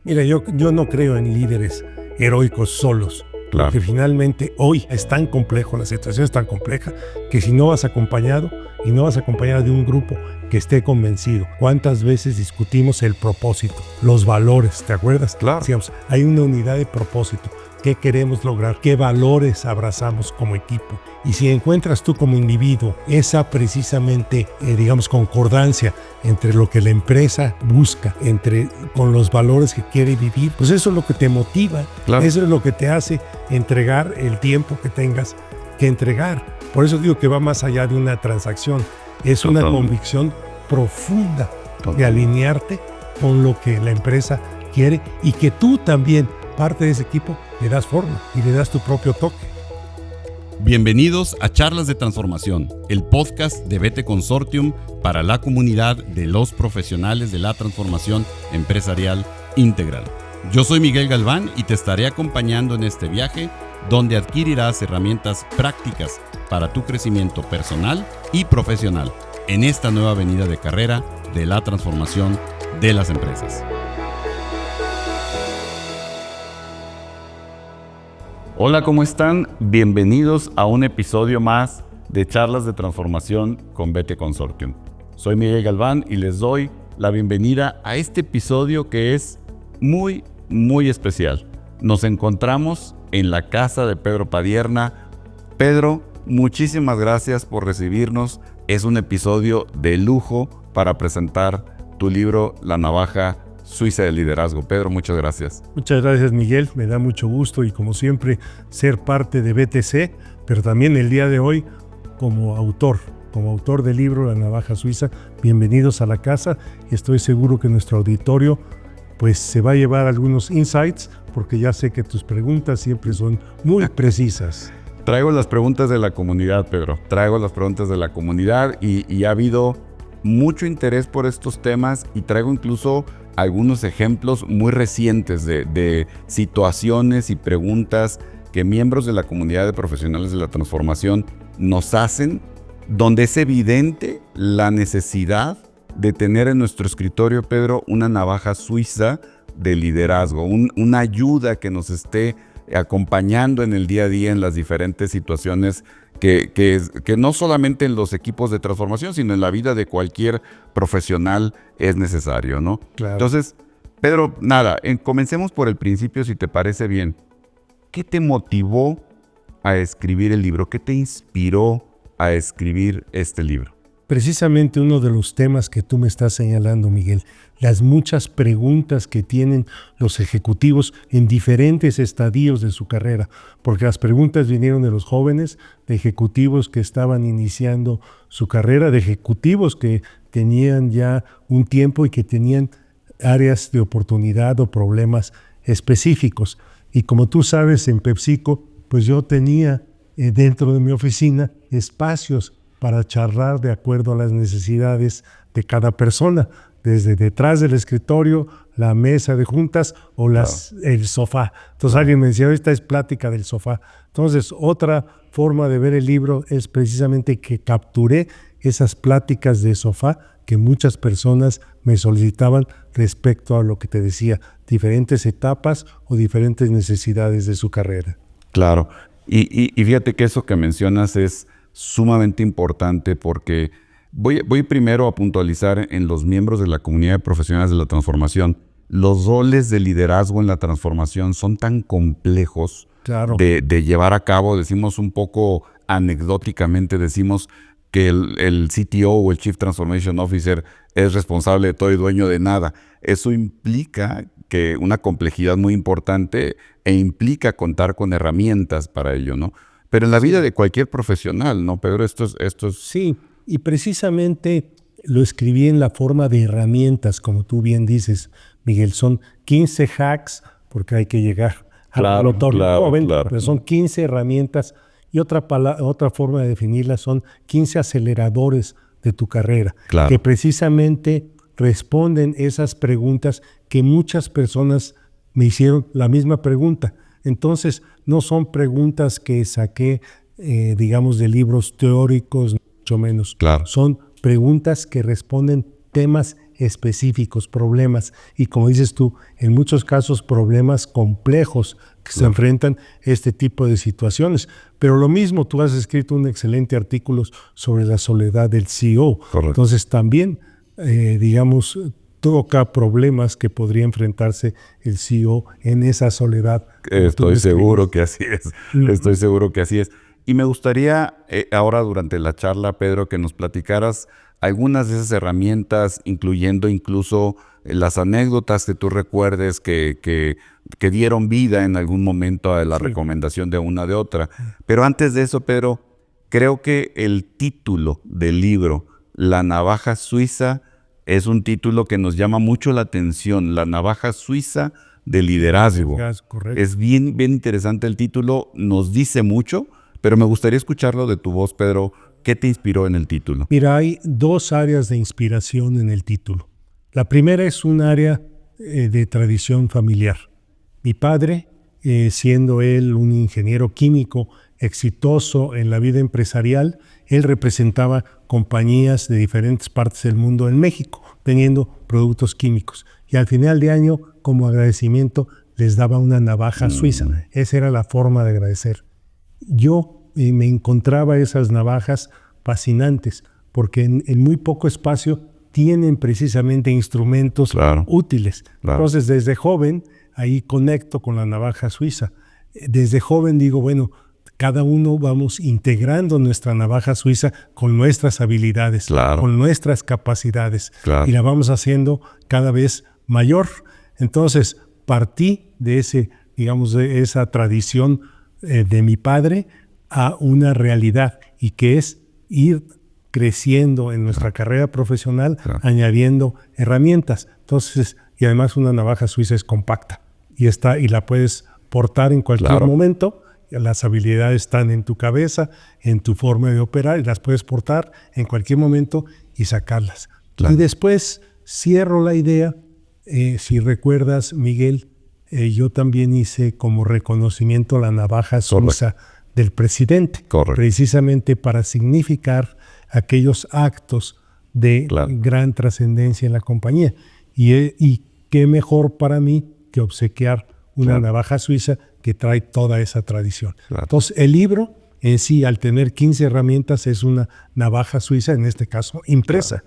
Mira, yo no creo en líderes heroicos solos. Claro. Porque finalmente hoy es tan complejo, la situación es tan compleja, que si no vas acompañado y no vas acompañado de un grupo que esté convencido. ¿Cuántas veces discutimos el propósito, los valores? ¿Te acuerdas? Claro. Decíamos, hay una unidad de propósito. ¿Qué queremos lograr? ¿Qué valores abrazamos como equipo? Y si encuentras tú como individuo esa precisamente, concordancia entre lo que la empresa busca, con los valores que quiere vivir, pues eso es lo que te motiva. Claro. Eso es lo que te hace entregar el tiempo que tengas que entregar. Por eso digo que va más allá de una transacción. Es una convicción profunda de alinearte con lo que la empresa quiere y que tú también, parte de ese equipo, le das forma y le das tu propio toque. Bienvenidos a Charlas de Transformación, el podcast de BT Consortium para la comunidad de los profesionales de la transformación empresarial integral. Yo soy Miguel Galván y te estaré acompañando en este viaje donde adquirirás herramientas prácticas para tu crecimiento personal y profesional en esta nueva avenida de carrera de la transformación de las empresas. Hola, ¿cómo están? Bienvenidos a un episodio más de Charlas de Transformación con BT Consortium. Soy Miguel Galván y les doy la bienvenida a este episodio que es muy especial. Nos encontramos en la casa de Pedro Padierna. Pedro, muchísimas gracias por recibirnos. Es un episodio de lujo para presentar tu libro La Navaja Suiza del Liderazgo. Pedro, muchas gracias. Muchas gracias, Miguel. Me da mucho gusto y como siempre ser parte de BTC, pero también el día de hoy como autor del libro La Navaja Suiza. Bienvenidos a la casa y estoy seguro que nuestro auditorio pues se va a llevar algunos insights porque ya sé que tus preguntas siempre son muy precisas. Traigo las preguntas de la comunidad, Pedro. Traigo las preguntas de la comunidad y ha habido mucho interés por estos temas y traigo incluso algunos ejemplos muy recientes de situaciones y preguntas que miembros de la comunidad de profesionales de la transformación nos hacen, donde es evidente la necesidad de tener en nuestro escritorio, Pedro, una navaja suiza de liderazgo, una ayuda que nos esté acompañando en el día a día en las diferentes situaciones que no solamente en los equipos de transformación, sino en la vida de cualquier profesional es necesario, ¿no? Claro. Entonces, Pedro, comencemos por el principio, si te parece bien. ¿Qué te motivó a escribir el libro? ¿Qué te inspiró a escribir este libro? Precisamente uno de los temas que tú me estás señalando, Miguel, las muchas preguntas que tienen los ejecutivos en diferentes estadios de su carrera, porque las preguntas vinieron de los jóvenes, de ejecutivos que estaban iniciando su carrera, de ejecutivos que tenían ya un tiempo y que tenían áreas de oportunidad o problemas específicos. Y como tú sabes, en PepsiCo, pues yo tenía dentro de mi oficina espacios para charlar de acuerdo a las necesidades de cada persona, desde detrás del escritorio, la mesa de juntas o el sofá. Entonces alguien me decía, esta es plática del sofá. Entonces otra forma de ver el libro es precisamente que capturé esas pláticas de sofá que muchas personas me solicitaban respecto a lo que te decía, diferentes etapas o diferentes necesidades de su carrera. Claro, y fíjate que eso que mencionas es sumamente importante porque voy primero a puntualizar en los miembros de la comunidad de profesionales de la transformación. Los roles de liderazgo en la transformación son tan complejos, claro, de llevar a cabo. Decimos un poco anecdóticamente, decimos que el CTO o el Chief Transformation Officer es responsable de todo y dueño de nada. Eso implica que una complejidad muy importante e implica contar con herramientas para ello, ¿no? Pero en la vida de cualquier profesional, ¿no, Pedro? Esto es... Sí, y precisamente lo escribí en la forma de herramientas, como tú bien dices, Miguel. Son 15 hacks, porque hay que llegar al notorio. Claro. Pero son 15 herramientas y otra forma de definirlas son 15 aceleradores de tu carrera, claro, que precisamente responden esas preguntas que muchas personas me hicieron la misma pregunta. Entonces, no son preguntas que saqué, de libros teóricos, mucho menos. Claro. Son preguntas que responden temas específicos, problemas, y como dices tú, en muchos casos problemas complejos que se enfrentan a este tipo de situaciones. Pero lo mismo, tú has escrito un excelente artículo sobre la soledad del CEO. Correcto. Entonces también, digamos, toca problemas que podría enfrentarse el CEO en esa soledad. Estoy seguro que así es. Estoy seguro que así es. Y me gustaría ahora durante la charla, Pedro, que nos platicaras algunas de esas herramientas, incluyendo incluso las anécdotas que tú recuerdes que dieron vida en algún momento a la recomendación de una de otra. Pero antes de eso, Pedro, creo que el título del libro, La navaja suiza, es un título que nos llama mucho la atención. La navaja suiza de liderazgo. Es bien interesante el título, nos dice mucho, pero me gustaría escucharlo de tu voz, Pedro. ¿Qué te inspiró en el título? Mira, hay dos áreas de inspiración en el título. La primera es un área de tradición familiar. Mi padre, siendo él un ingeniero químico exitoso en la vida empresarial, él representaba compañías de diferentes partes del mundo en México, vendiendo productos químicos. Y al final de año, como agradecimiento, les daba una navaja suiza. Esa era la forma de agradecer. Yo me encontraba esas navajas fascinantes, porque en muy poco espacio tienen precisamente instrumentos útiles. Entonces, desde joven, ahí conecto con la navaja suiza. Desde joven digo, bueno, cada uno vamos integrando nuestra navaja suiza con nuestras habilidades, con nuestras capacidades, y la vamos haciendo cada vez mayor. Entonces, partí de de esa tradición de mi padre a una realidad, y que es ir creciendo en nuestra carrera profesional, añadiendo herramientas. Entonces, y además una navaja suiza es compacta y la puedes portar en cualquier momento. Las habilidades están en tu cabeza, en tu forma de operar, y las puedes portar en cualquier momento y sacarlas. Y después cierro la idea. Si recuerdas, Miguel, yo también hice como reconocimiento la navaja suiza del presidente, precisamente para significar aquellos actos de gran trascendencia en la compañía. Y qué mejor para mí que obsequiar una navaja suiza que trae toda esa tradición. Entonces, el libro en sí, al tener 15 herramientas, es una navaja suiza, en este caso, impresa.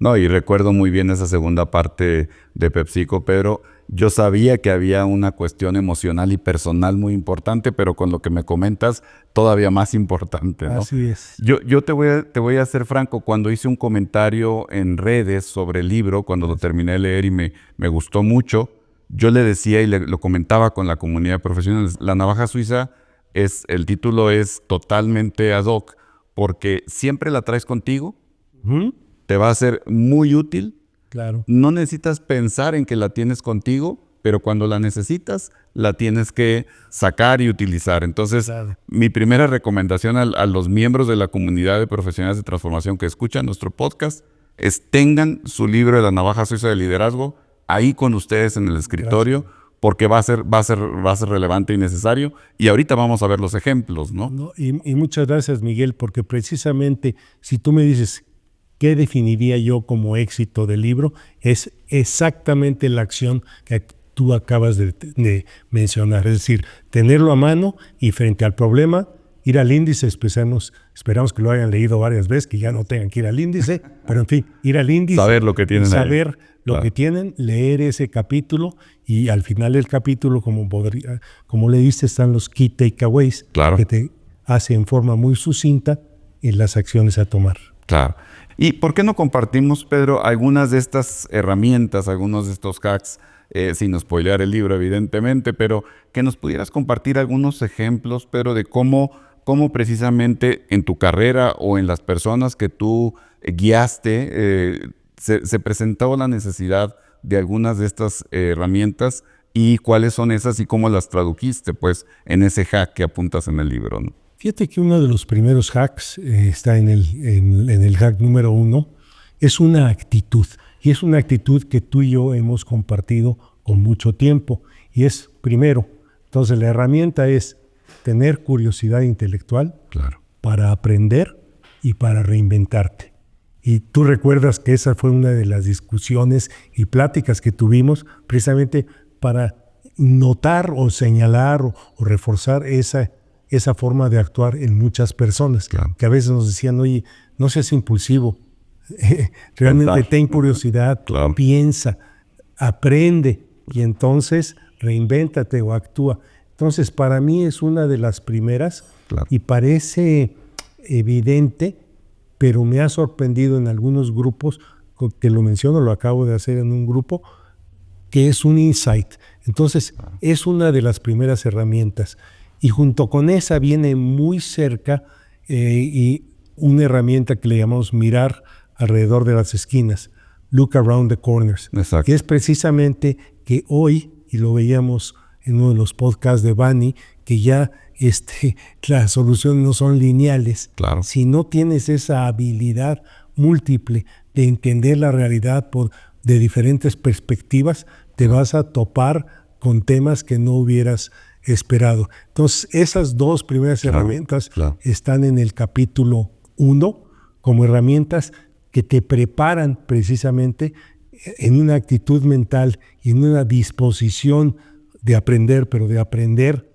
No, y recuerdo muy bien esa segunda parte de PepsiCo, Pedro. Yo sabía que había una cuestión emocional y personal muy importante, pero con lo que me comentas, todavía más importante, ¿no? Así es. Yo te voy a ser franco. Cuando hice un comentario en redes sobre el libro, cuando lo terminé de leer y me gustó mucho, yo le decía y lo comentaba con la comunidad profesional, la navaja suiza, el título es totalmente ad hoc, porque siempre la traes contigo, te va a ser muy útil. No necesitas pensar en que la tienes contigo, pero cuando la necesitas, la tienes que sacar y utilizar. Entonces, mi primera recomendación a los miembros de la comunidad de profesionales de transformación que escuchan nuestro podcast es tengan su libro de la navaja suiza de liderazgo ahí con ustedes en el escritorio, porque va a ser relevante y necesario. Y ahorita vamos a ver los ejemplos, ¿no? Y muchas gracias, Miguel, porque precisamente si tú me dices ¿qué definiría yo como éxito del libro? Es exactamente la acción que tú acabas de mencionar. Es decir, tenerlo a mano y frente al problema, ir al índice. Esperamos que lo hayan leído varias veces, que ya no tengan que ir al índice, pero en fin, ir al índice. Saber lo que tienen saber lo que tienen, leer ese capítulo, y al final del capítulo, como leíste, están los key takeaways que te hace en forma muy sucinta en las acciones a tomar. ¿Y por qué no compartimos, Pedro, algunas de estas herramientas, algunos de estos hacks, sin spoilear el libro, evidentemente, pero que nos pudieras compartir algunos ejemplos, Pedro, de cómo precisamente en tu carrera o en las personas que tú guiaste, se presentó la necesidad de algunas de estas herramientas, y cuáles son esas y cómo las tradujiste, pues, en ese hack que apuntas en el libro, ¿no? Fíjate que uno de los primeros hacks está en el hack número 1, es una actitud. Y es una actitud que tú y yo hemos compartido con mucho tiempo. Y es, primero, entonces la herramienta es tener curiosidad intelectual para aprender y para reinventarte. Y tú recuerdas que esa fue una de las discusiones y pláticas que tuvimos precisamente para notar o señalar o reforzar esa forma de actuar en muchas personas, claro, que a veces nos decían, oye, no seas impulsivo, realmente ten curiosidad, claro, piensa, aprende y entonces reinvéntate o actúa. Entonces, para mí es una de las primeras claro. y parece evidente, pero me ha sorprendido en algunos grupos, que lo menciono, lo acabo de hacer en un grupo, que es un insight. Entonces, es una de las primeras herramientas. Y junto con esa viene muy cerca y una herramienta que le llamamos mirar alrededor de las esquinas, look around the corners. Exacto. Que es precisamente que hoy, y lo veíamos en uno de los podcasts de Bani, que ya las soluciones no son lineales. Claro. Si no tienes esa habilidad múltiple de entender la realidad de diferentes perspectivas, te vas a topar con temas que no hubieras esperado. Entonces, esas dos primeras herramientas están en el capítulo 1 como herramientas que te preparan precisamente en una actitud mental y en una disposición de aprender, pero de aprender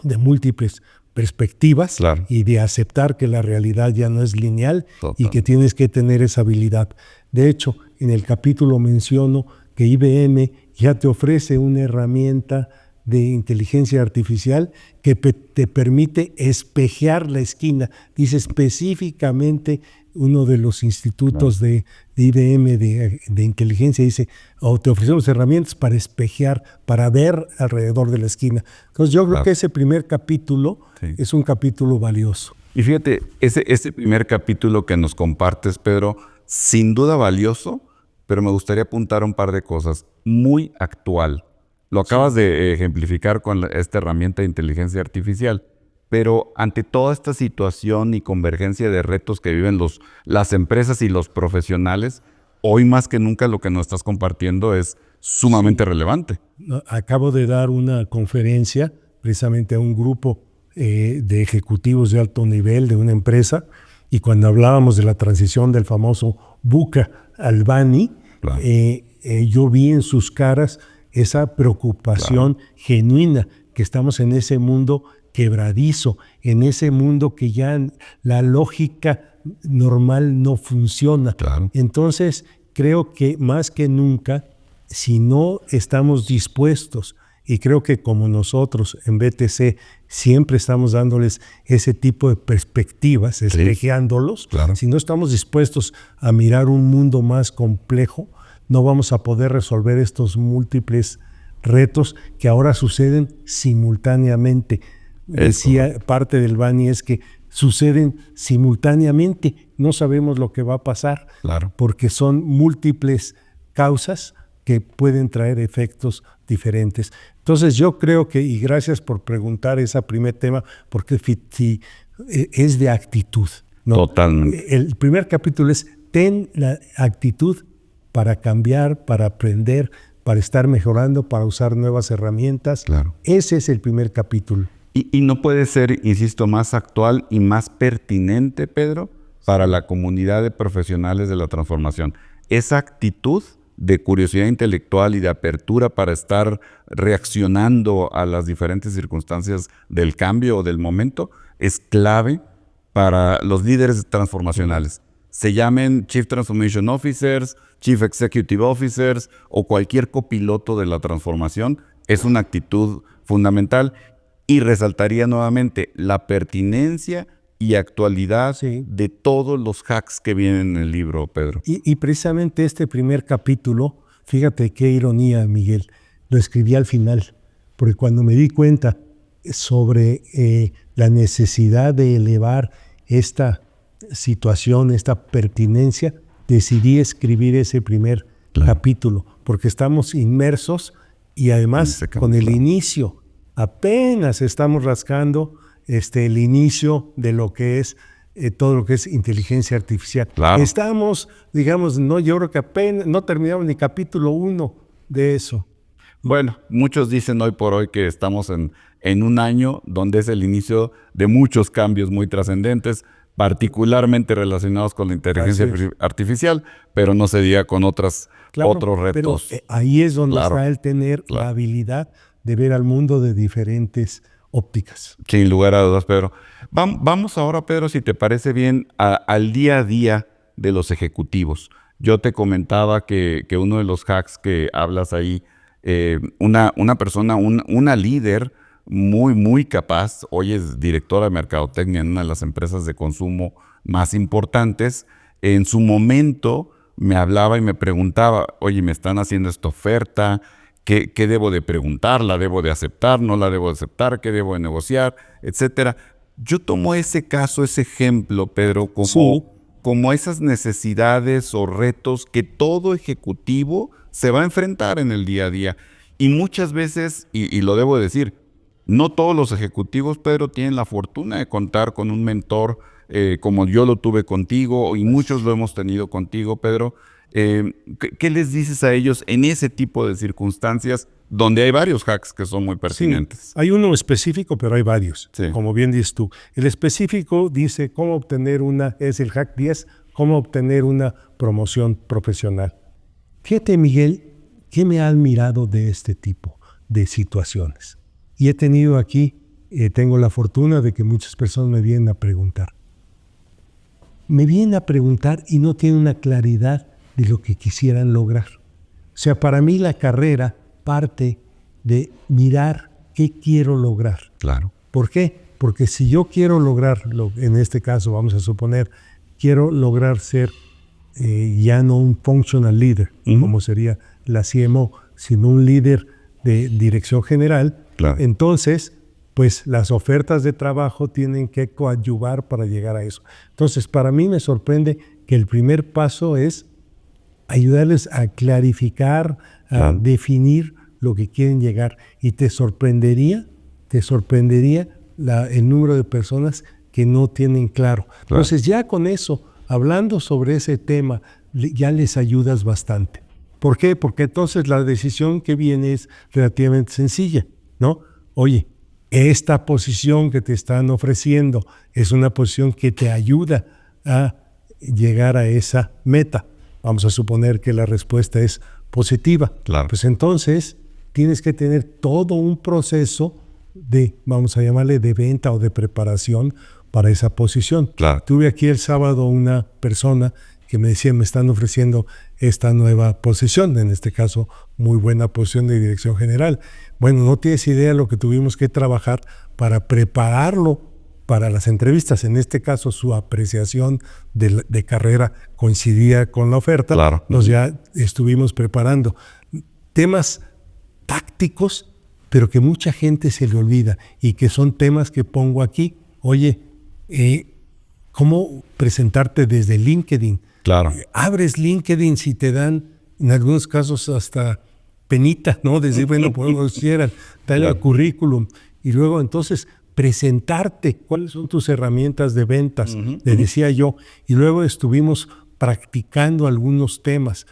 de múltiples perspectivas y de aceptar que la realidad ya no es lineal y que tienes que tener esa habilidad. De hecho, en el capítulo menciono que IBM ya te ofrece una herramienta de inteligencia artificial que te permite espejear la esquina. Dice específicamente uno de los institutos de IBM de inteligencia, dice, te ofrecemos herramientas para espejear, para ver alrededor de la esquina. Entonces yo creo que ese primer capítulo es un capítulo valioso. Y fíjate, ese primer capítulo que nos compartes, Pedro, sin duda valioso, pero me gustaría apuntar un par de cosas. Muy actual. Lo acabas de ejemplificar con esta herramienta de inteligencia artificial, pero ante toda esta situación y convergencia de retos que viven las empresas y los profesionales, hoy más que nunca lo que nos estás compartiendo es sumamente relevante. Acabo de dar una conferencia precisamente a un grupo de ejecutivos de alto nivel de una empresa, y cuando hablábamos de la transición del famoso VUCA al BANI, yo vi en sus caras esa preocupación genuina, que estamos en ese mundo quebradizo, en ese mundo que ya la lógica normal no funciona. Entonces, creo que más que nunca, si no estamos dispuestos, y creo que como nosotros en BTC siempre estamos dándoles ese tipo de perspectivas, espejeándolos, si no estamos dispuestos a mirar un mundo más complejo, no vamos a poder resolver estos múltiples retos que ahora suceden simultáneamente. Decía, parte del Bani es que suceden simultáneamente, no sabemos lo que va a pasar, porque son múltiples causas que pueden traer efectos diferentes. Entonces yo creo que, y gracias por preguntar ese primer tema, porque es de actitud, ¿no? Totalmente. El primer capítulo es ten la actitud para cambiar, para aprender, para estar mejorando, para usar nuevas herramientas. Ese es el primer capítulo. Y no puede ser, insisto, más actual y más pertinente, Pedro, para la comunidad de profesionales de la transformación. Esa actitud de curiosidad intelectual y de apertura para estar reaccionando a las diferentes circunstancias del cambio o del momento es clave para los líderes transformacionales. Se llamen Chief Transformation Officers, Chief Executive Officers o cualquier copiloto de la transformación, es una actitud fundamental. Y resaltaría nuevamente la pertinencia y actualidad de todos los hacks que vienen en el libro, Pedro. Y precisamente este primer capítulo, fíjate qué ironía, Miguel, lo escribí al final, porque cuando me di cuenta sobre la necesidad de elevar esta situación, esta pertinencia, decidí escribir ese primer capítulo, porque estamos inmersos y además con el inicio, apenas estamos rascando el inicio de lo que es todo lo que es inteligencia artificial. Estamos, digamos, yo creo que apenas no terminamos ni capítulo 1 de eso. Bueno, muchos dicen hoy por hoy que estamos en un año donde es el inicio de muchos cambios muy trascendentes, particularmente relacionados con la inteligencia artificial, pero no se diga con otros retos. Pero ahí es donde está el tener la habilidad de ver al mundo de diferentes ópticas. Sin lugar a dudas, Pedro. Vamos ahora, Pedro, si te parece bien, al día a día de los ejecutivos. Yo te comentaba que uno de los hacks que hablas ahí, una persona, una líder muy capaz, hoy es directora de mercadotecnia en una de las empresas de consumo más importantes, en su momento me hablaba y me preguntaba, oye, me están haciendo esta oferta, ¿qué debo de preguntar? ¿La debo de aceptar? ¿No la debo de aceptar? ¿Qué debo de negociar? Etcétera. Yo tomo ese caso, ese ejemplo, Pedro, como esas necesidades o retos que todo ejecutivo se va a enfrentar en el día a día. Y muchas veces, y lo debo decir, no todos los ejecutivos, Pedro, tienen la fortuna de contar con un mentor como yo lo tuve contigo, y muchos lo hemos tenido contigo, Pedro. ¿Qué les dices a ellos en ese tipo de circunstancias donde hay varios hacks que son muy pertinentes? Sí, hay uno específico, pero hay varios, como bien dices tú. El específico dice cómo obtener es el hack 10, cómo obtener una promoción profesional. Fíjate, Miguel, ¿qué me ha admirado de este tipo de situaciones? Y he tenido aquí, tengo la fortuna de que muchas personas me vienen a preguntar. Me vienen a preguntar y no tienen una claridad de lo que quisieran lograr. O sea, para mí la carrera parte de mirar qué quiero lograr. Claro. ¿Por qué? Porque si yo quiero lograr, en este caso vamos a suponer, quiero lograr ser ya no un functional leader, como sería la CMO, sino un líder de dirección general, entonces pues las ofertas de trabajo tienen que coadyuvar para llegar a eso. Entonces, para mí me sorprende que el primer paso es ayudarles a clarificar, a definir lo que quieren llegar. Y te sorprendería el número de personas que no tienen claro. Entonces, ya con eso, hablando sobre ese tema, ya les ayudas bastante. ¿Por qué? Porque entonces la decisión que viene es relativamente sencilla, ¿no? Oye, esta posición que te están ofreciendo es una posición que te ayuda a llegar a esa meta. Vamos a suponer que la respuesta es positiva. Claro. Pues entonces tienes que tener todo un proceso de, vamos a llamarle, de venta o de preparación para esa posición. Claro. Tuve aquí el sábado una persona que me decía, me están ofreciendo esta nueva posición, en este caso, muy buena posición de dirección general. Bueno, no tienes idea lo que tuvimos que trabajar para prepararlo para las entrevistas. En este caso, su apreciación de carrera coincidía con la oferta. Claro. Nos ya estuvimos preparando temas tácticos, pero que mucha gente se le olvida y que son temas que pongo aquí. Oye, ¿cómo presentarte desde LinkedIn? Claro. Abres LinkedIn si te dan, en algunos casos, hasta penita, ¿no? Decir, bueno, pues lo hicieran, dar el currículum. Y luego, entonces, presentarte. ¿Cuáles son tus herramientas de ventas? Le decía yo. Y luego estuvimos practicando algunos temas.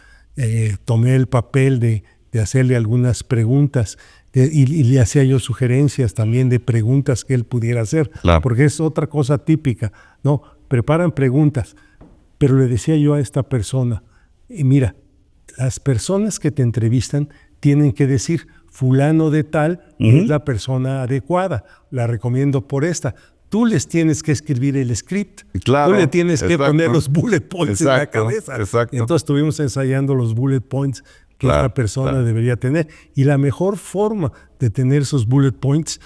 Tomé el papel de hacerle algunas preguntas y le hacía yo sugerencias también de preguntas que él pudiera hacer. Claro. Porque es otra cosa típica. No, preparan preguntas. Pero le decía yo a esta persona, mira, las personas que te entrevistan tienen que decir, fulano de tal es la persona adecuada, la recomiendo por esta. Tú les tienes que escribir el script, claro, tú le tienes que poner los bullet points en la cabeza. Exacto. Entonces estuvimos ensayando los bullet points que esta persona debería tener. Y la mejor forma de tener esos bullet points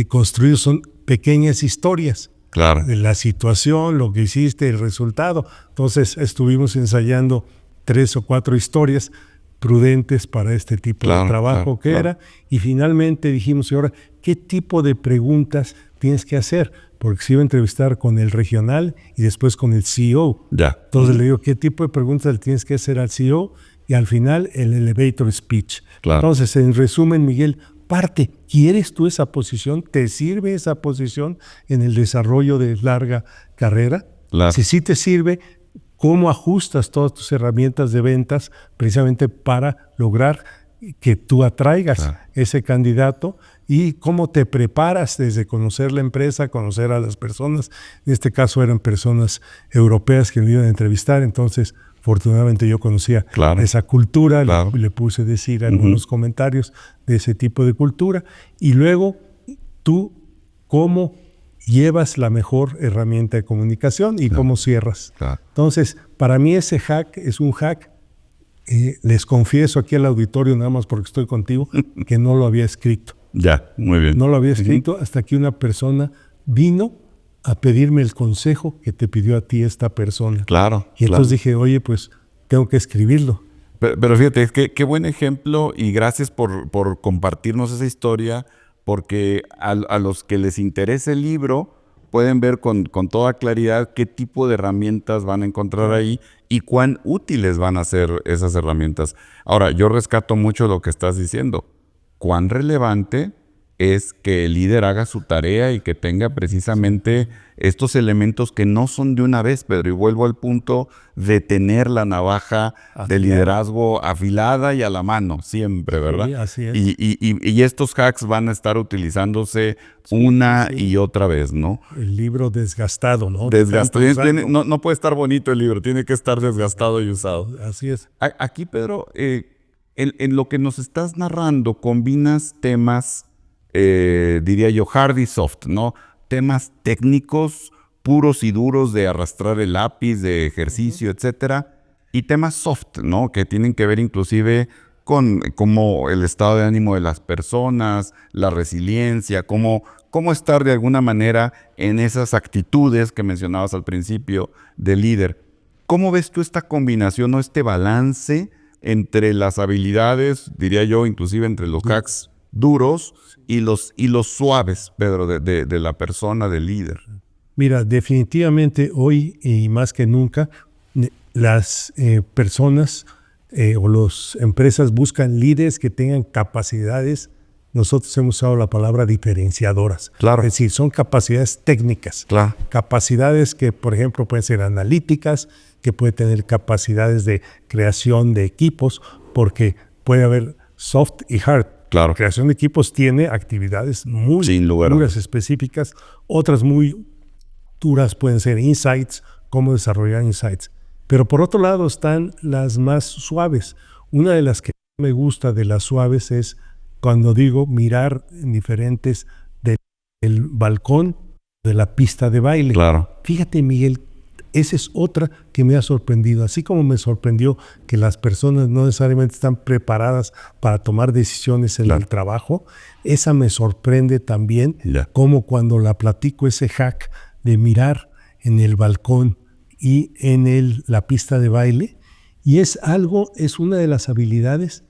construidos son pequeñas historias. Claro. De la situación, lo que hiciste, el resultado. Entonces estuvimos ensayando 3 o 4 historias prudentes para este tipo de trabajo era. Y finalmente dijimos, y ahora, ¿qué tipo de preguntas tienes que hacer? Porque se iba a entrevistar con el regional y después con el CEO. Entonces le digo, ¿qué tipo de preguntas le tienes que hacer al CEO? Y al final, el elevator speech. Entonces, en resumen, Miguel, parte. ¿Quieres tú esa posición? ¿Te sirve esa posición en el desarrollo de larga carrera? Si sí te sirve, ¿cómo ajustas todas tus herramientas de ventas precisamente para lograr que tú atraigas Claro. ese candidato y cómo te preparas desde conocer la empresa, conocer a las personas. En este caso eran personas europeas que me iban a entrevistar, entonces afortunadamente yo conocía Claro. esa cultura, Claro. le puse decir algunos comentarios de ese tipo de cultura y luego tú cómo llevas la mejor herramienta de comunicación y cómo cierras. Claro. Entonces, para mí ese hack es un hack. Les confieso aquí al auditorio, nada más porque estoy contigo, que no lo había escrito. Ya, muy bien. No lo había escrito hasta que una persona vino a pedirme el consejo que te pidió a ti esta persona. Claro. Y entonces dije, oye, pues tengo que escribirlo. Pero fíjate, qué buen ejemplo y gracias por compartirnos esa historia, porque a los que les interese el libro pueden ver con toda claridad qué tipo de herramientas van a encontrar ahí y cuán útiles van a ser esas herramientas. Ahora, yo rescato mucho lo que estás diciendo. Cuán relevante es que el líder haga su tarea y que tenga precisamente estos elementos que no son de una vez, Pedro. Y vuelvo al punto de tener la navaja de liderazgo afilada y a la mano, siempre, ¿verdad? Sí, así es. Y estos hacks van a estar utilizándose una y otra vez, ¿no? El libro desgastado, ¿no? Desgastado. Tantos años. No puede estar bonito el libro, tiene que estar desgastado y usado. Así es. Aquí, Pedro, en lo que nos estás narrando, combinas temas, diría yo, hard y soft, ¿no? Temas técnicos, puros y duros de arrastrar el lápiz, de ejercicio, etcétera, y temas soft, ¿no? Que tienen que ver inclusive con como el estado de ánimo de las personas, la resiliencia, cómo estar de alguna manera en esas actitudes que mencionabas al principio del líder. ¿Cómo ves tú esta combinación o este balance entre las habilidades, diría yo, inclusive entre los hacks duros y los suaves, Pedro, de la persona, del líder? Mira, definitivamente hoy y más que nunca, las personas o las empresas buscan líderes que tengan capacidades. Nosotros hemos usado la palabra diferenciadoras. Claro. Es decir, son capacidades técnicas. Claro. Capacidades que, por ejemplo, pueden ser analíticas, que pueden tener capacidades de creación de equipos, porque puede haber soft y hard. Claro. La creación de equipos tiene actividades muy Sin lugar a duras, específicas. Otras muy duras pueden ser insights, cómo desarrollar insights. Pero por otro lado están las más suaves. Una de las que me gusta de las suaves es cuando digo mirar en diferentes del balcón de la pista de baile. Claro. Fíjate, Miguel, esa es otra que me ha sorprendido. Así como me sorprendió que las personas no necesariamente están preparadas para tomar decisiones en el trabajo, esa me sorprende también, como cuando la platico ese hack de mirar en el balcón y en la pista de baile. Y es una de las habilidades,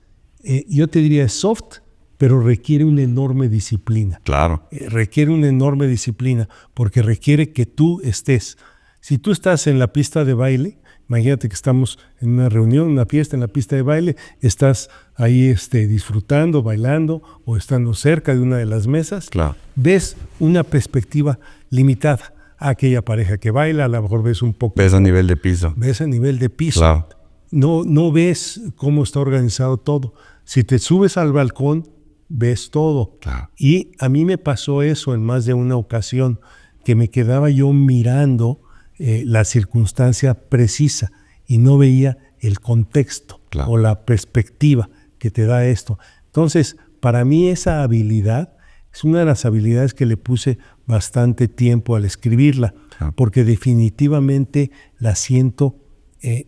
yo te diría soft, pero requiere una enorme disciplina. Claro. Requiere una enorme disciplina porque requiere que tú estés. Si tú estás en la pista de baile, imagínate que estamos en una reunión, una fiesta en la pista de baile, estás ahí disfrutando, bailando o estando cerca de una de las mesas, Claro. ves una perspectiva limitada. Aquella pareja que baila, a lo mejor ves un poco. Ves a nivel de piso. Ves a nivel de piso. Claro. No ves cómo está organizado todo. Si te subes al balcón, ves todo. Claro. Y a mí me pasó eso en más de una ocasión, que me quedaba yo mirando la circunstancia precisa y no veía el contexto o la perspectiva que te da esto. Entonces, para mí esa habilidad es una de las habilidades que le puse bastante tiempo al escribirla, porque definitivamente la siento,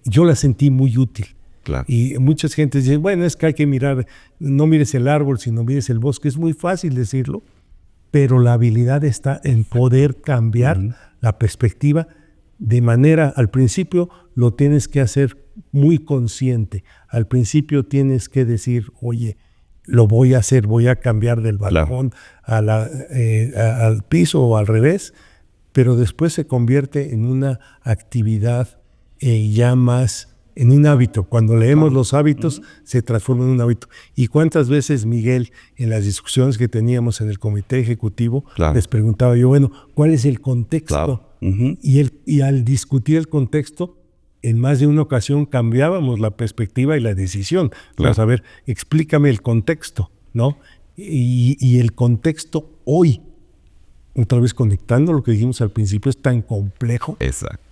yo la sentí muy útil. Claro. Y muchas gentes dicen, bueno, es que hay que mirar, no mires el árbol, sino mires el bosque. Es muy fácil decirlo, pero la habilidad está en poder cambiar la perspectiva de manera, al principio lo tienes que hacer muy consciente. Al principio tienes que decir, oye, lo voy a hacer, voy a cambiar del balcón al piso o al revés, pero después se convierte en una actividad ya más, en un hábito. Cuando leemos los hábitos, se transforma en un hábito. ¿Y cuántas veces, Miguel, en las discusiones que teníamos en el comité ejecutivo, les preguntaba yo, bueno, ¿cuál es el contexto? Y al discutir el contexto, en más de una ocasión cambiábamos la perspectiva y la decisión. Vamos a ver, explícame el contexto, ¿no? Y el contexto hoy, otra vez conectando lo que dijimos al principio, es tan complejo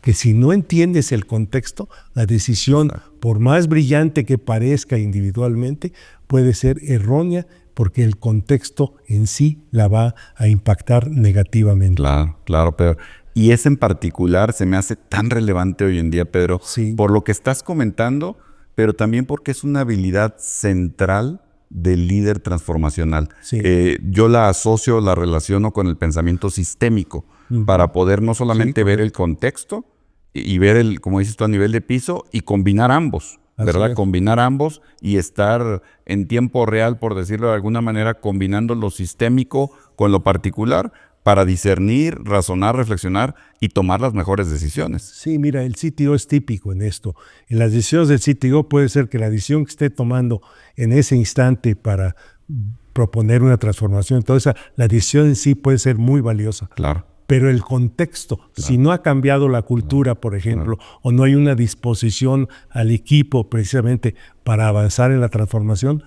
que si no entiendes el contexto, la decisión, por más brillante que parezca individualmente, puede ser errónea porque el contexto en sí la va a impactar negativamente. Claro, Pedro. Y ese en particular se me hace tan relevante hoy en día, Pedro, por lo que estás comentando, pero también porque es una habilidad central del líder transformacional. Yo la asocio, la relaciono con el pensamiento sistémico, para poder no solamente ver el contexto y ver como dices tú, a nivel de piso, y combinar ambos, ¿verdad? Combinar ambos y estar en tiempo real, por decirlo de alguna manera, combinando lo sistémico con lo particular, para discernir, razonar, reflexionar y tomar las mejores decisiones. Sí, mira, el CTO es típico en esto. En las decisiones del CTO puede ser que la decisión que esté tomando en ese instante para proponer una transformación, entonces la decisión en sí puede ser muy valiosa. Claro. Pero el contexto, si no ha cambiado la cultura, por ejemplo, o no hay una disposición al equipo precisamente para avanzar en la transformación,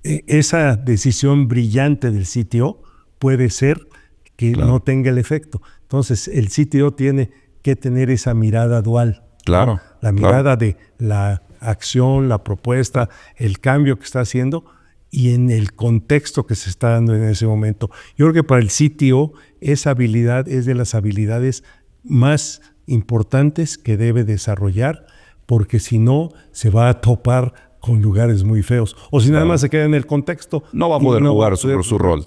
esa decisión brillante del CTO puede ser que no tenga el efecto. Entonces, el CTO tiene que tener esa mirada dual. Claro. ¿no? La mirada de la acción, la propuesta, el cambio que está haciendo y en el contexto que se está dando en ese momento. Yo creo que para el CTO esa habilidad es de las habilidades más importantes que debe desarrollar, porque si no, se va a topar con lugares muy feos. O si nada más se queda en el contexto. No va a poder jugar su rol.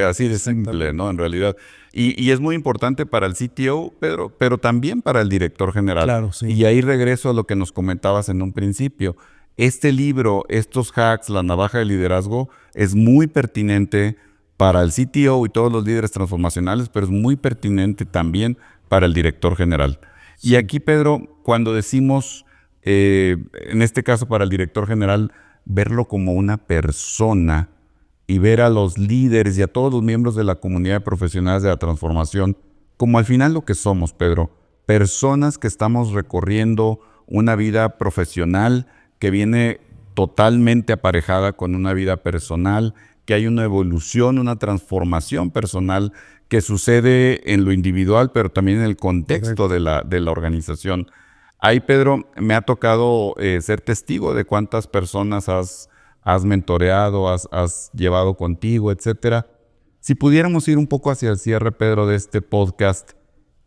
Así de simple, ¿no? En realidad. Y es muy importante para el CTO, Pedro, pero también para el director general. Claro, sí. Y ahí regreso a lo que nos comentabas en un principio. Este libro, estos hacks, la navaja de liderazgo, es muy pertinente para el CTO y todos los líderes transformacionales, pero es muy pertinente también para el director general. Sí. Y aquí, Pedro, cuando decimos... en este caso para el director general, verlo como una persona y ver a los líderes y a todos los miembros de la comunidad de profesionales de la transformación como al final lo que somos, Pedro, personas que estamos recorriendo una vida profesional que viene totalmente aparejada con una vida personal, que hay una evolución, una transformación personal que sucede en lo individual, pero también en el contexto de la organización. Ahí, Pedro, me ha tocado ser testigo de cuántas personas has mentoreado, has llevado contigo, etcétera. Si pudiéramos ir un poco hacia el cierre, Pedro, de este podcast,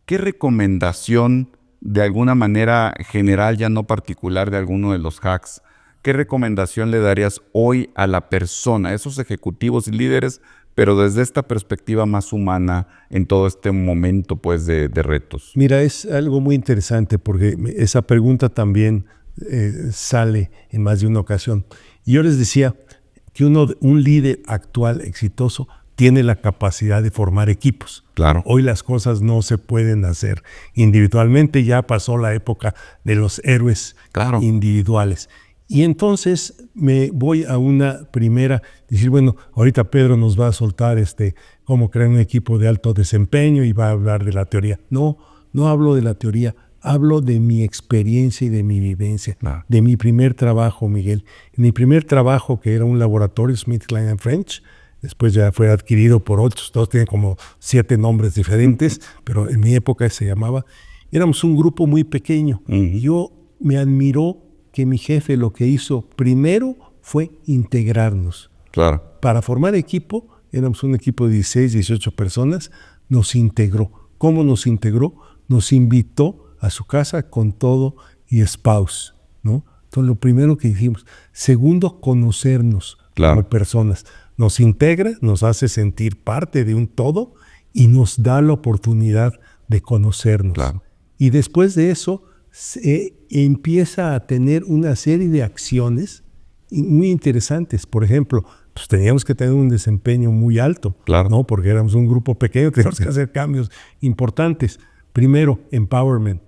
¿qué recomendación, de alguna manera general, ya no particular, de alguno de los hacks, qué recomendación le darías hoy a la persona, a esos ejecutivos y líderes, pero desde esta perspectiva más humana en todo este momento pues de retos? Mira, es algo muy interesante porque esa pregunta también sale en más de una ocasión. Y yo les decía que un líder actual exitoso tiene la capacidad de formar equipos. Claro. Hoy las cosas no se pueden hacer individualmente, ya pasó la época de los héroes individuales. Y entonces me voy a una primera, decir, bueno, ahorita Pedro nos va a soltar cómo crear un equipo de alto desempeño y va a hablar de la teoría. No hablo de la teoría, hablo de mi experiencia y de mi vivencia, de mi primer trabajo, Miguel. En mi primer trabajo, que era un laboratorio, Smith, Klein & French, después ya fue adquirido por otros, todos tienen como 7 nombres diferentes, pero en mi época se llamaba, éramos un grupo muy pequeño. Yo me admiró que mi jefe lo que hizo primero fue integrarnos. Claro. Para formar equipo, éramos un equipo de 16, 18 personas, nos integró. ¿Cómo nos integró? Nos invitó a su casa con todo y spouse, ¿no? Entonces, lo primero que dijimos. Segundo, conocernos como personas. Nos integra, nos hace sentir parte de un todo y nos da la oportunidad de conocernos. Claro. Y después de eso, empieza a tener una serie de acciones muy interesantes. Por ejemplo, pues teníamos que tener un desempeño muy alto, ¿no? Porque éramos un grupo pequeño, teníamos que hacer cambios importantes. Primero, empowerment,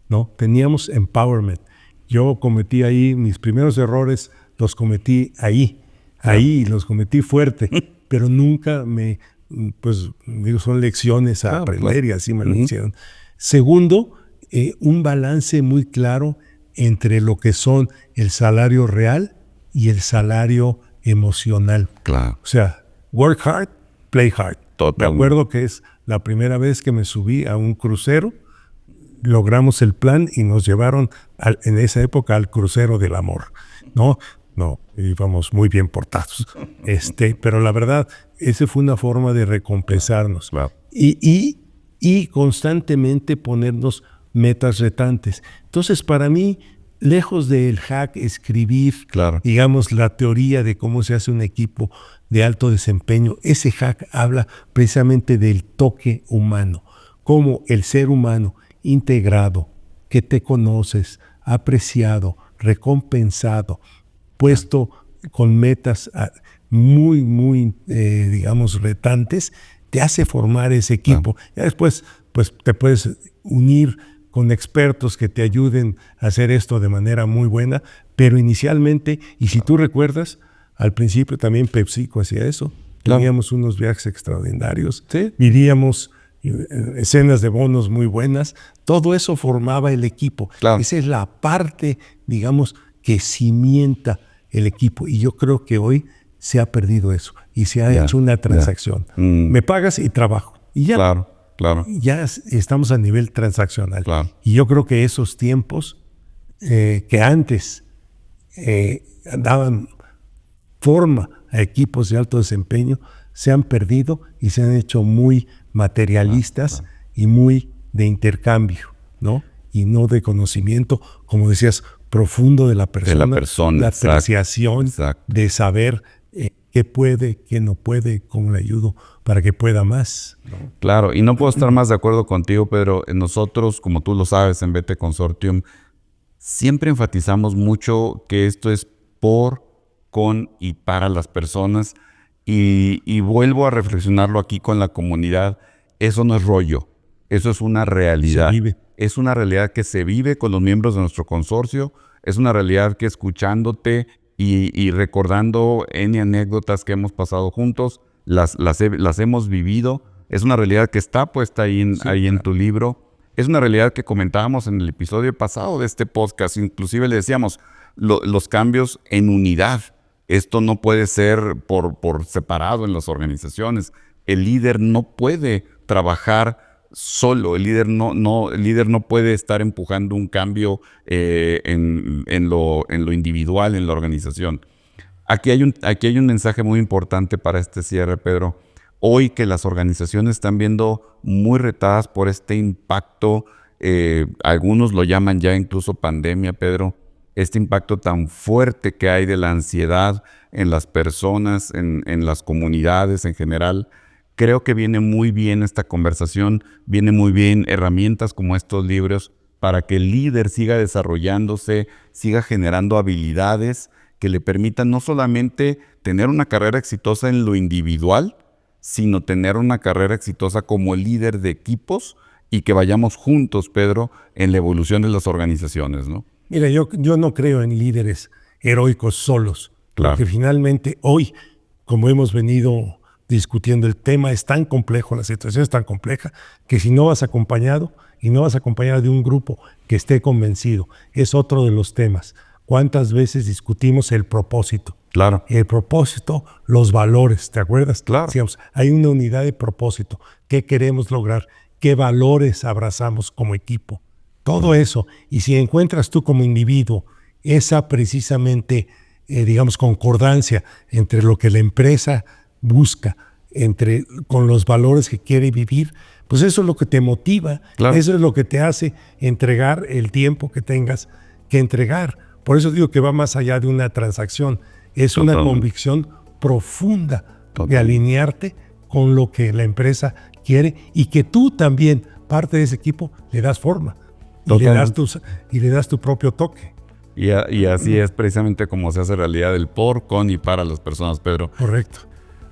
¿no? Teníamos empowerment. Yo cometí ahí, mis primeros errores los cometí ahí los cometí fuerte, pero nunca son lecciones a aprender y así me lo hicieron. Segundo, un balance muy claro entre lo que son el salario real y el salario emocional. Claro. O sea, work hard, play hard. Totalmente. Me acuerdo que es la primera vez que me subí a un crucero, logramos el plan y nos llevaron en esa época al crucero del amor, ¿no? No, íbamos muy bien portados. Pero la verdad, esa fue una forma de recompensarnos. Claro. Y constantemente ponernos metas retantes. Entonces, para mí, lejos del hack, escribir, Claro. digamos, la teoría de cómo se hace un equipo de alto desempeño, ese hack habla precisamente del toque humano, cómo el ser humano integrado, que te conoces, apreciado, recompensado, puesto con metas muy, digamos, retantes, te hace formar ese equipo. Ya después, pues, te puedes unir con expertos que te ayuden a hacer esto de manera muy buena, pero inicialmente, y si tú recuerdas, al principio también PepsiCo hacía eso. Claro. Teníamos unos viajes extraordinarios, Sí. vivíamos escenas de bonos muy buenas, todo eso formaba el equipo. Claro. Esa es la parte, digamos, que cimienta el equipo, y yo creo que hoy se ha perdido eso, y se ha hecho una transacción. Me pagas y trabajo, y ya. Claro, claro. Ya estamos a nivel transaccional. Claro. Y yo creo que esos tiempos que antes daban forma a equipos de alto desempeño se han perdido y se han hecho muy materialistas y muy de intercambio, ¿no? Y no de conocimiento, como decías, profundo de la persona. La exacto, apreciación de saber qué puede, qué no puede, cómo le ayudo para que pueda más, ¿no? Claro, y no puedo estar más de acuerdo contigo, Pedro. Nosotros, como tú lo sabes, en BT Consortium, siempre enfatizamos mucho que esto es por, con y para las personas. Y vuelvo a reflexionarlo aquí con la comunidad. Eso no es rollo, eso es una realidad. Se vive. Es una realidad que se vive con los miembros de nuestro consorcio. Es una realidad que escuchándote y recordando N anécdotas que hemos pasado juntos, las hemos vivido. Es una realidad que está puesta ahí en tu libro. Es una realidad que comentábamos en el episodio pasado de este podcast. Inclusive le decíamos, los cambios en unidad. Esto no puede ser por separado en las organizaciones. El líder no puede trabajar solo. El líder no puede estar empujando un cambio en lo individual, en la organización. Aquí hay un mensaje muy importante para este cierre, Pedro. Hoy que las organizaciones están viendo muy retadas por este impacto, algunos lo llaman ya incluso pandemia, Pedro, este impacto tan fuerte que hay de la ansiedad en las personas, en las comunidades en general. Creo que viene muy bien esta conversación, viene muy bien herramientas como estos libros para que el líder siga desarrollándose, siga generando habilidades que le permitan no solamente tener una carrera exitosa en lo individual, sino tener una carrera exitosa como líder de equipos y que vayamos juntos, Pedro, en la evolución de las organizaciones, ¿no? Mira, yo no creo en líderes heroicos solos, Claro. porque finalmente hoy, como hemos venido discutiendo, el tema es tan complejo, la situación es tan compleja, que si no vas acompañado y no vas acompañado de un grupo que esté convencido, es otro de los temas. ¿Cuántas veces discutimos el propósito? Claro. El propósito, los valores, ¿te acuerdas? Claro. Decíamos, hay una unidad de propósito. ¿Qué queremos lograr? ¿Qué valores abrazamos como equipo? Todo eso. Y si encuentras tú como individuo esa precisamente, digamos, concordancia entre lo que la empresa busca, con los valores que quiere vivir, pues eso es lo que te motiva. Claro. Eso es lo que te hace entregar el tiempo que tengas que entregar. Por eso digo que va más allá de una transacción. Es una convicción profunda de alinearte con lo que la empresa quiere y que tú también, parte de ese equipo, le das forma y le das tu propio toque. Y así es precisamente como se hace realidad el por, con y para las personas, Pedro. Correcto.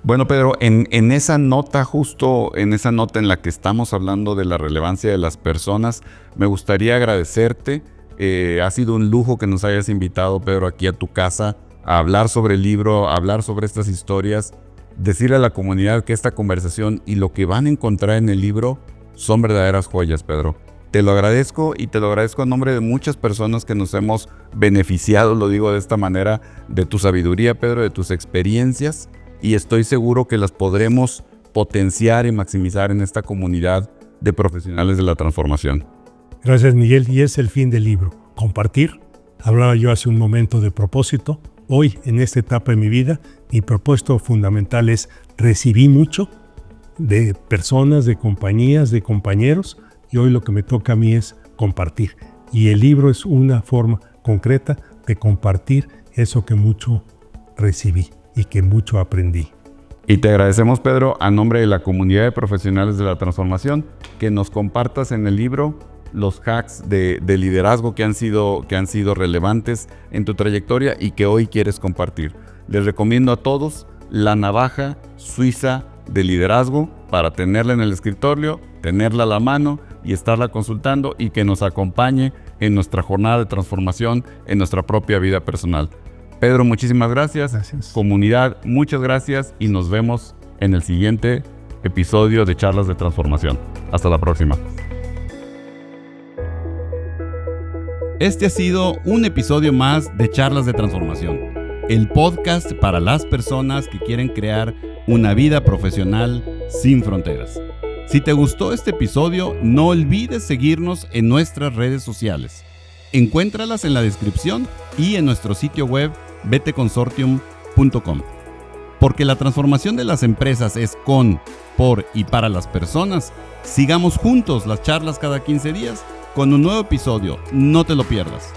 Bueno, Pedro, en esa nota, justo en esa nota en la que estamos hablando de la relevancia de las personas, me gustaría agradecerte. Ha sido un lujo que nos hayas invitado, Pedro, aquí a tu casa a hablar sobre el libro, a hablar sobre estas historias, decirle a la comunidad que esta conversación y lo que van a encontrar en el libro son verdaderas joyas, Pedro. Te lo agradezco y te lo agradezco a nombre de muchas personas que nos hemos beneficiado, lo digo de esta manera, de tu sabiduría, Pedro, de tus experiencias, y estoy seguro que las podremos potenciar y maximizar en esta comunidad de profesionales de la transformación. Gracias, Miguel, y es el fin del libro, compartir. Hablaba yo hace un momento de propósito. Hoy, en esta etapa de mi vida, mi propósito fundamental es recibí mucho de personas, de compañías, de compañeros, y hoy lo que me toca a mí es compartir. Y el libro es una forma concreta de compartir eso que mucho recibí y que mucho aprendí. Y te agradecemos, Pedro, a nombre de la comunidad de profesionales de la transformación, que nos compartas en el libro los hacks de liderazgo que han sido relevantes en tu trayectoria y que hoy quieres compartir. Les recomiendo a todos la navaja suiza de liderazgo para tenerla en el escritorio, tenerla a la mano y estarla consultando y que nos acompañe en nuestra jornada de transformación, en nuestra propia vida personal. Pedro, muchísimas gracias. Gracias. Comunidad, muchas gracias y nos vemos en el siguiente episodio de Charlas de Transformación. Hasta la próxima. Este ha sido un episodio más de Charlas de Transformación, el podcast para las personas que quieren crear una vida profesional sin fronteras. Si te gustó este episodio, no olvides seguirnos en nuestras redes sociales. Encuéntralas en la descripción y en nuestro sitio web beteconsortium.com. Porque la transformación de las empresas es con, por y para las personas, sigamos juntos las charlas cada 15 días con un nuevo episodio. No te lo pierdas.